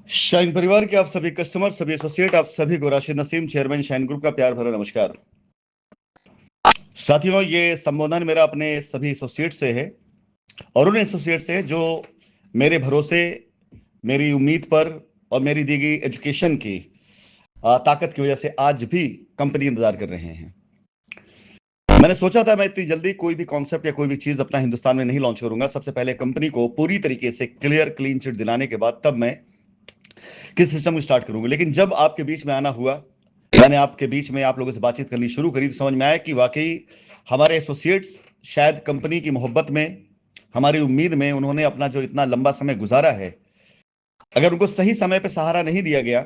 Shine परिवार के आप सभी कस्टमर, सभी एसोसिएट, आप सभी को Rashid Naseem, chairman shine group का प्यार भरा नमस्कार। साथियों, ये संबोधन मेरा अपने सभी एसोसिएट से है और उन एसोसिएट से जो मेरे भरोसे, मेरी उम्मीद पर और मेरी दी गई एजुकेशन की ताकत की वजह से आज भी कंपनी इंतजार कर रहे हैं। मैंने सोचा था मैं इतनी जल्दी कोई भी कॉन्सेप्ट या कोई भी चीज अपना हिंदुस्तान में नहीं लॉन्च करूंगा। सबसे पहले कंपनी को पूरी तरीके से क्लियर क्लीन चिट दिलाने के बाद तब मैं किस सिस्टम को स्टार्ट करूंगा। लेकिन जब आपके बीच में आना हुआ, मैंने आपके बीच में आप लोगों से बातचीत करनी शुरू करी, तो समझ में आया कि वाकई हमारे एसोसिएट्स शायद कंपनी की मोहब्बत में, हमारी उम्मीद में उन्होंने अपना जो इतना लंबा समय गुजारा है, अगर उनको सही समय पर सहारा नहीं दिया गया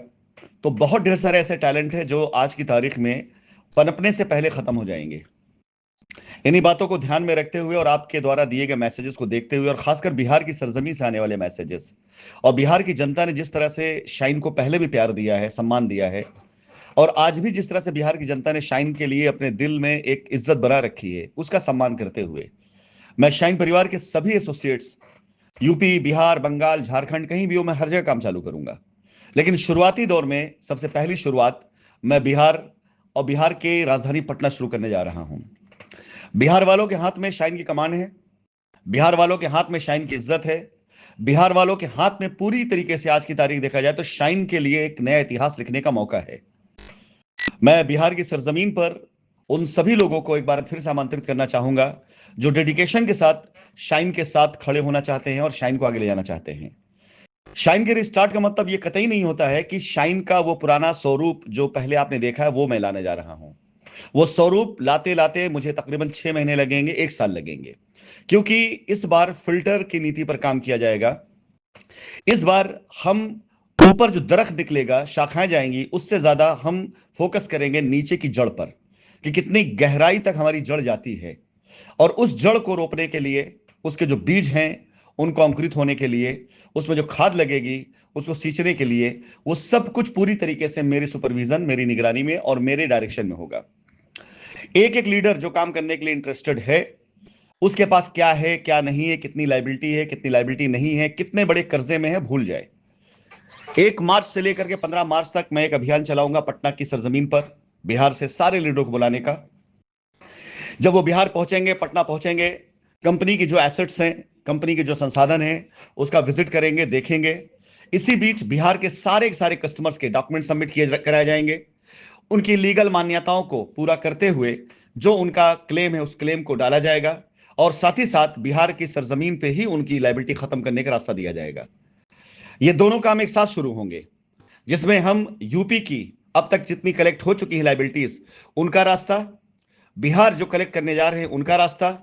तो बहुत ढेर सारे ऐसे टैलेंट है जो आज की तारीख में पनपने से पहले खत्म हो जाएंगे। इन्हीं बातों को ध्यान में रखते हुए और आपके द्वारा दिए गए मैसेजेस को देखते हुए और खासकर बिहार की सरजमी से आने वाले मैसेजेस और बिहार की जनता ने जिस तरह से शाइन को पहले भी प्यार दिया है, सम्मान दिया है और आज भी जिस तरह से बिहार की जनता ने शाइन के लिए अपने दिल में एक इज्जत बना रखी है, उसका सम्मान करते हुए मैं शाइन परिवार के सभी एसोसिएट्स यूपी, बिहार, बंगाल, झारखंड, कहीं भी हो, मैं हर जगह काम चालू करूंगा। लेकिन शुरुआती दौर में सबसे पहली शुरुआत मैं बिहार और बिहार के राजधानी पटना शुरू करने जा रहा हूं। बिहार वालों के हाथ में शाइन की कमान है, बिहार वालों के हाथ में शाइन की इज्जत है, बिहार वालों के हाथ में पूरी तरीके से आज की तारीख देखा जाए तो शाइन के लिए एक नया इतिहास लिखने का मौका है। मैं बिहार की सरजमीन पर उन सभी लोगों को एक बार फिर से आमंत्रित करना चाहूंगा जो डेडिकेशन के साथ शाइन के साथ खड़े होना चाहते हैं और शाइन को आगे ले जाना चाहते हैं। शाइन के रिस्टार्ट का मतलब यह कतई नहीं होता है कि शाइन का वो पुराना स्वरूप जो पहले आपने देखा है वो मैं लाने जा रहा हूं। वो स्वरूप लाते लाते मुझे तकरीबन 6 महीने लगेंगे, 1 साल लगेंगे, क्योंकि इस बार फिल्टर की नीति पर काम किया जाएगा। इस बार हम ऊपर जो दरख्त निकलेगा, शाखाएं जाएंगी, उससे ज्यादा हम फोकस करेंगे नीचे की जड़ पर कि कितनी गहराई तक हमारी जड़ जाती है और उस जड़ को रोपने के लिए, उसके जो बीज हैं उनको अंकुरित होने के लिए, उसमें जो खाद लगेगी उसको सींचने के लिए, वो सब कुछ पूरी तरीके से मेरे सुपरविजन, मेरी निगरानी में और मेरे डायरेक्शन में होगा। एक एक लीडर जो काम करने के लिए इंटरेस्टेड है, उसके पास क्या है, क्या नहीं है, कितनी लाइबिलिटी है, कितनी लाइबिलिटी नहीं है, कितने बड़े कर्जे में है, भूल जाए। 1 मार्च से लेकर के 15 मार्च तक मैं एक अभियान चलाऊंगा पटना की सरजमीन पर, बिहार से सारे लीडरों को बुलाने का। जब वो बिहार पहुंचेंगे, पटना पहुंचेंगे, कंपनी की जो एसेट्स हैं, कंपनी के जो संसाधन हैं, उसका विजिट करेंगे, देखेंगे। इसी बीच बिहार के सारे कस्टमर्स के डॉक्यूमेंट सबमिट किए कराए जाएंगे। उनकी लीगल मान्यताओं को पूरा करते हुए जो उनका क्लेम है उस क्लेम को डाला जाएगा और साथ ही साथ बिहार की सरजमीन पे ही उनकी लायबिलिटी खत्म करने का रास्ता दिया जाएगा। ये दोनों काम एक साथ शुरू होंगे, जिसमें हम यूपी की अब तक जितनी कलेक्ट हो चुकी है लायबिलिटीज, उनका रास्ता, बिहार जो कलेक्ट करने जा रहे हैं उनका रास्ता,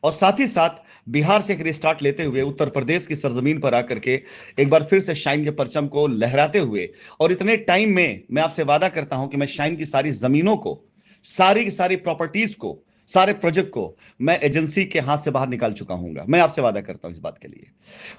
और साथ ही साथ बिहार से एक रिस्टार्ट लेते हुए उत्तर प्रदेश की सरजमीन पर आकर के एक बार फिर से शाइन के परचम को लहराते हुए, और इतने टाइम में मैं आपसे वादा करता हूं कि मैं शाइन की सारी जमीनों को, सारी की सारी प्रॉपर्टीज को, सारे प्रोजेक्ट को मैं एजेंसी के हाथ से बाहर निकाल चुका हूं। मैं आपसे वादा करता हूं इस बात के लिए,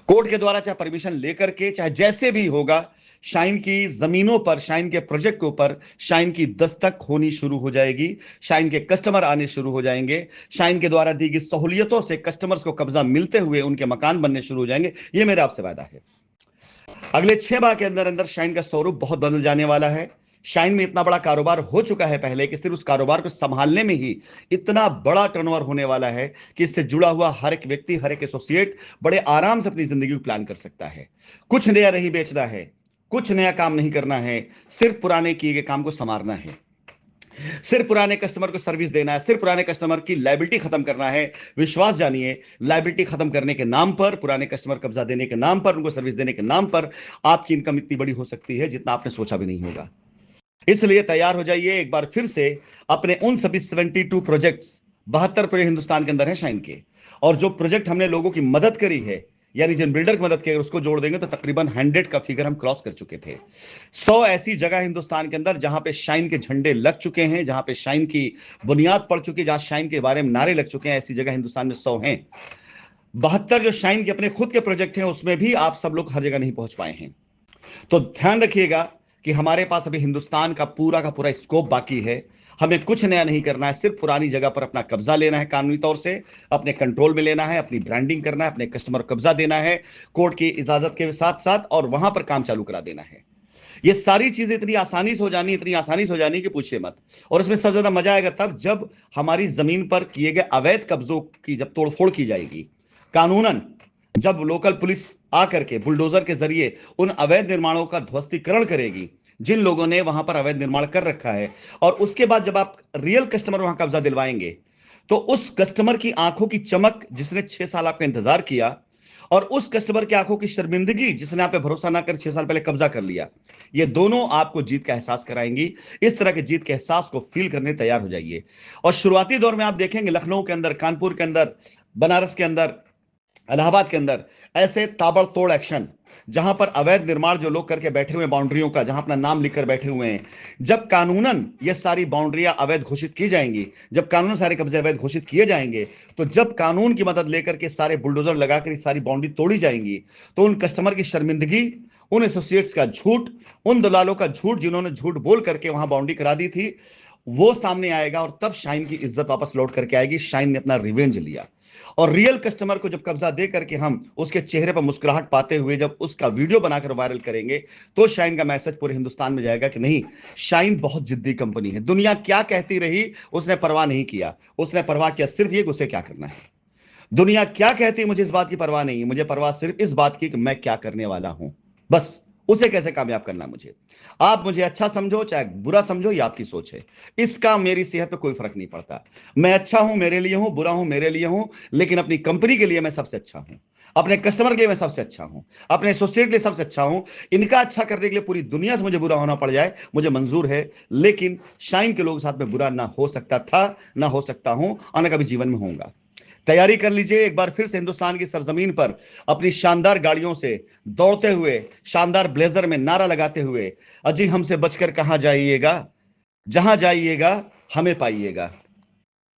कोर्ट के द्वारा चाहे परमिशन लेकर के, चाहे जैसे भी होगा, शाइन की जमीनों पर, शाइन के प्रोजेक्ट के ऊपर शाइन की दस्तक होनी शुरू हो जाएगी, शाइन के कस्टमर आने शुरू हो जाएंगे, शाइन के द्वारा दी गई सहूलियतों से कस्टमर्स को कब्जा मिलते हुए उनके मकान बनने शुरू हो जाएंगे। यह मेरा आपसे वादा है। अगले 6 माह के अंदर अंदर शाइन का स्वरूप बहुत बदल जाने वाला है। शाइन में इतना बड़ा कारोबार हो चुका है पहले कि सिर्फ उस कारोबार को संभालने में ही इतना बड़ा टर्नओवर होने वाला है कि इससे जुड़ा हुआ हर एक व्यक्ति, हर एक एसोसिएट बड़े आराम से अपनी जिंदगी को प्लान कर सकता है। कुछ नया नहीं बेचना है, कुछ नया काम नहीं करना है, सिर्फ पुराने किए गए काम को संवारना है, सिर्फ पुराने कस्टमर को सर्विस देना है, सिर्फ पुराने कस्टमर की लायबिलिटी खत्म करना है। विश्वास जानिए, लायबिलिटी खत्म करने के नाम पर, पुराने कस्टमर कब्जा देने के नाम पर, उनको सर्विस देने के नाम पर आपकी इनकम इतनी बड़ी हो सकती है जितना आपने सोचा भी नहीं होगा। इसलिए तैयार हो जाइए एक बार फिर से अपने उन सभी 72 प्रोजेक्ट्स, 72 प्रोजेक्ट हिंदुस्तान के अंदर है शाइन के, और जो प्रोजेक्ट हमने लोगों की मदद करी है, यानी जिन बिल्डर की मदद की, उसको जोड़ देंगे तो तकरीबन 100 का फिगर हम क्रॉस कर चुके थे। 100 ऐसी जगह हिंदुस्तान के अंदर जहां पे शाइन के झंडे लग चुके हैं, जहां पे शाइन की बुनियाद पड़ चुकी है, जहां शाइन के बारे में नारे लग चुके हैं, ऐसी जगह हिंदुस्तान में 100 हैं। 72 जो शाइन के अपने खुद के प्रोजेक्ट हैं उसमें भी आप सब लोग हर जगह नहीं पहुंच पाए हैं। तो ध्यान रखिएगा कि हमारे पास अभी हिंदुस्तान का पूरा स्कोप बाकी है। हमें कुछ नया नहीं करना है, सिर्फ पुरानी जगह पर अपना कब्जा लेना है, कानूनी तौर से अपने कंट्रोल में लेना है, अपनी ब्रांडिंग करना है, अपने कस्टमर को कब्जा देना है कोर्ट की इजाजत के साथ साथ, और वहां पर काम चालू करा देना है। ये सारी चीजें इतनी आसानी से हो जानी, इतनी आसानी से हो जानी कि पूछिए मत। और इसमें सबसे ज्यादा मजा आएगा तब जब हमारी जमीन पर किए गए अवैध कब्जों की जब तोड़फोड़ की जाएगी कानूनन, जब लोकल पुलिस आकर के बुलडोजर के जरिए उन अवैध निर्माणों का ध्वस्तीकरण करेगी जिन लोगों ने वहां पर अवैध निर्माण कर रखा है। और उसके बाद जब आप रियल कस्टमर वहां कब्जा दिलवाएंगे तो उस कस्टमर की आंखों की चमक जिसने 6 साल आपका इंतजार किया, और उस कस्टमर की आंखों की शर्मिंदगी जिसने आप पे भरोसा ना कर 6 साल पहले कब्जा कर लिया, ये दोनों आपको जीत का एहसास कराएंगी। इस तरह के जीत के एहसास को फील करने तैयार हो जाइए। और शुरुआती दौर में आप देखेंगे लखनऊ के अंदर, कानपुर के अंदर, बनारस के अंदर, इलाहाबाद के अंदर ऐसे ताबड़तोड़ एक्शन, जहां पर अवैध निर्माण जो लोग करके बैठे हुए बाउंड्रियों का, जहां अपना नाम लिखकर बैठे हुए हैं, जब कानूनन ये सारी बाउंड्रियां अवैध घोषित की जाएंगी, जब कानून सारे कब्जे अवैध घोषित किए जाएंगे, तो जब कानून की मदद लेकर के सारे बुलडोजर लगाकर सारी बाउंड्री तोड़ी जाएंगी, तो उन कस्टमर की शर्मिंदगी, उन एसोसिएट्स का झूठ, उन दलालों का झूठ जिन्होंने झूठ बोल करके वहां बाउंड्री करा दी थी, वो सामने आएगा। और तब शाइन की इज्जत वापस लौट करके आएगी। शाइन ने अपना रिवेंज लिया। और रियल कस्टमर को जब कब्जा दे करके हम उसके चेहरे पर मुस्कुराहट पाते हुए जब उसका वीडियो बनाकर वायरल करेंगे, तो शाइन का मैसेज पूरे हिंदुस्तान में जाएगा कि नहीं, शाइन बहुत जिद्दी कंपनी है। दुनिया क्या कहती रही उसने परवाह नहीं किया। उसने परवाह किया सिर्फ ये कि उसे क्या करना है। दुनिया क्या कहती है मुझे इस बात की परवाह नहीं है, मुझे परवाह सिर्फ इस बात की कि मैं क्या करने वाला हूं, बस उसे कैसे कामयाब करना है मुझे। आप मुझे अच्छा समझो चाहे बुरा समझो, ये आपकी सोच है। इसका मेरी सेहत पे कोई फर्क नहीं पड़ता। मैं अच्छा हूं मेरे लिए हूं, बुरा हूं मेरे लिए हूं, लेकिन अपनी कंपनी के लिए मैं सबसे अच्छा हूं, अपने कस्टमर के लिए मैं सबसे अच्छा हूं, अपने एसोसिएट के लिए सबसे अच्छा हूं। इनका अच्छा करने के लिए पूरी दुनिया से मुझे बुरा होना पड़ जाए, मुझे मंजूर है, लेकिन शाइन के लोगों के साथ में बुरा ना हो सकता था, ना हो सकता हूं, और ना कभी जीवन में होऊंगा। तैयारी कर लीजिए एक बार फिर से हिंदुस्तान की सरजमीन पर अपनी शानदार गाड़ियों से दौड़ते हुए, शानदार ब्लेजर में नारा लगाते हुए, अजी हमसे बचकर कहां जाइएगा, जहां जाइएगा हमें पाइएगा।